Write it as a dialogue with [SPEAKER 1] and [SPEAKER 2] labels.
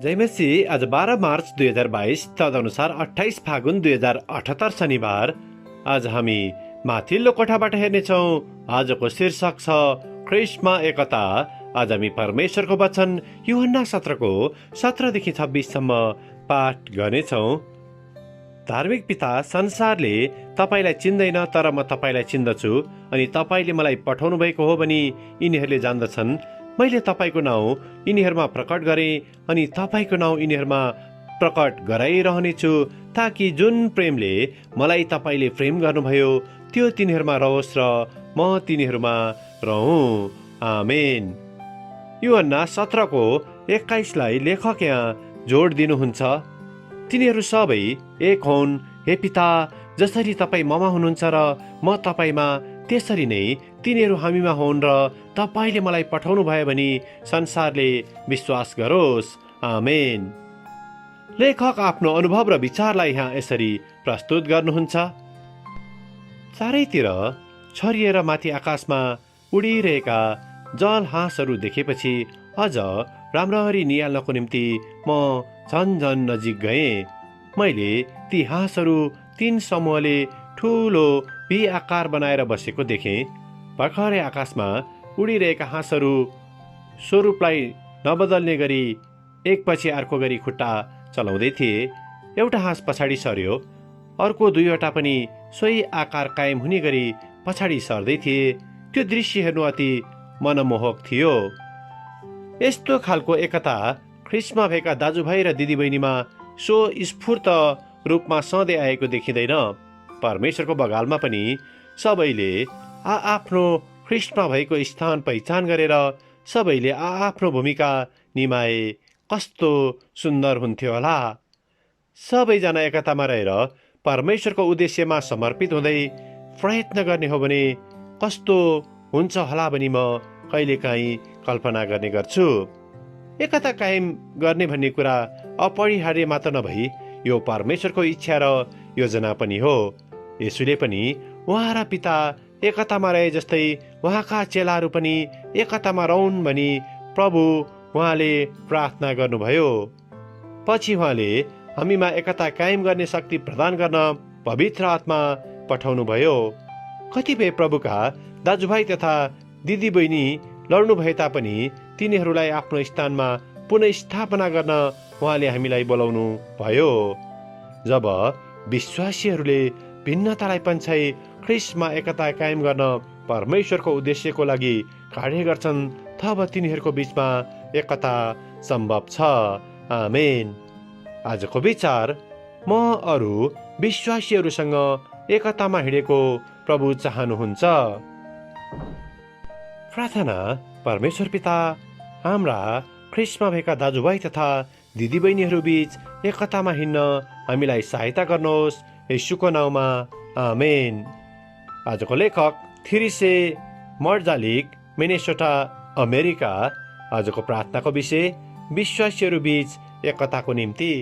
[SPEAKER 1] जयमसी आज 12 मार्च 2022 तदनुसार 28 फागुन 2078 शनिबार। आज हामी माथिल्लो कोठाबाट हेर्नेछौँ। आजको शीर्षक छ ख्रीष्टमा एकता। आज हामी परमेश्वरको वचन यूहन्ना 17 देखि 26 सम्म पाठ गर्नेछौँ। धार्मिक पिता, संसारले तपाईलाई चिन्दैन, तर म तपाईलाई चिन्दछु, अनि तपाईले मलाई पठाउनु भएको हो भनी यिनीहरूले जान्दछन्। मैले तपाईको नाउँ यिनीहरूमा प्रकट गरेँ, अनि तपाईको नाउँ यिनीहरूमा प्रकट गराइरहनेछु, ताकि जुन प्रेमले मलाई तपाईले प्रेम गर्नुभयो त्यो तिनीहरूमा रहोस् र म तिनीहरूमा रहूँ। आमेन। यूहन्ना 17:21 लेखक यहाँ जोड दिनुहुन्छ। तिनीहरू सबै एक हुन्। हे पिता, जसरी तपाईँ ममा हुनुहुन्छ र म तपाईँमा, त्यसरी नै तिनीहरू हामीमा हुन् र तपाईँले मलाई पठाउनु भयो भने संसारले विश्वास गरोस्। आमेन। लेखक आफ्नो अनुभव र विचारलाई यहाँ यसरी प्रस्तुत गर्नुहुन्छ। चारैतिर छरिएर माथि आकाशमा उडिरहेका जल हाँसहरू देखेपछि अझ राम्ररी निहाल्नको निम्ति म झन नजिक गएँ। मैले ती हाँसहरू 3 समूहले ठुलो भी आकार बनाएर बसेको देखेँ। भर्खरै आकाशमा उडिरहेका हाँसहरू स्वरूपलाई नबदल्ने गरी एकपछि अर्को गरी खुट्टा चलाउँदै थिए। एउटा हाँस पछाडि सर्यो, अर्को 2वटा पनि सोही आकार कायम हुने गरी पछाडि सर्दै थिए। त्यो दृश्य हेर्नु अति मनमोहक थियो। यस्तो खालको एकता ख्रीष्टमा भएका दाजुभाइ र दिदीबहिनीमा सो स्फूर्त रूपमा सधैँ आएको देखिँदैन। परमेश्वरको बगालमा पनि सबैले आफ्नो ख्रीष्टमा भएको स्थान पहिचान गरेर सबैले आफ्नो भूमिका निभाए कस्तो सुन्दर हुन्थ्यो होला। सबैजना एकतामा रहेर परमेश्वरको उद्देश्यमा समर्पित हुँदै प्रयत्न गर्ने हो भने कस्तो हुन्छ होला भनी म कहिलेकाहीँ कल्पना गर्ने गर्छु। एकता कायम गर्ने भन्ने कुरा अपरिहार्य मात्र नभई यो परमेश्वरको इच्छा र योजना पनि हो। यसुले पनि उहाँ र पिता एकतामा रहे जस्तै उहाँका चेलाहरू पनि एकतामा रहन् भनी प्रभु उहाँले प्रार्थना गर्नुभयो। पछि उहाँले हामीमा एकता कायम गर्ने शक्ति प्रदान गर्न पवित्र आत्मा पठाउनु भयो। कतिपय प्रभुका दाजुभाइ तथा दिदीबहिनी लड्नु भए तापनि तिनीहरूलाई आफ्नो स्थानमा पुनःस्थापना गर्न उहाँले हामीलाई बोलाउनु भयो। जब विश्वासीहरूले भिन्नतालाई पन्छाइ ख्रीष्टमा एकता कायम गर्न परमेश्वरको उद्देश्यको लागि कार्य गर्छन्, तब तिनीहरूको बीचमा एकता सम्भव छ। आमेन। आजको विचार, म अरू विश्वासीहरूसँग एकतामा हिँडेको प्रभु चाहनुहुन्छ। प्रार्थना। परमेश्वर पिता, हाम्रा ख्रीष्टमा भएका दाजुभाइ तथा दिदीबहिनीहरू बीच एकतामा हिँड्न हामीलाई सहायता गर्नुहोस्, येशूको नाउँमा। आमेन। आजको लेखक थिरिसे मर्जालिक, मिनेसोटा, अमेरिका। आजको प्रार्थनाको विषय विश्वासीहरू बीच एकताको निम्ति।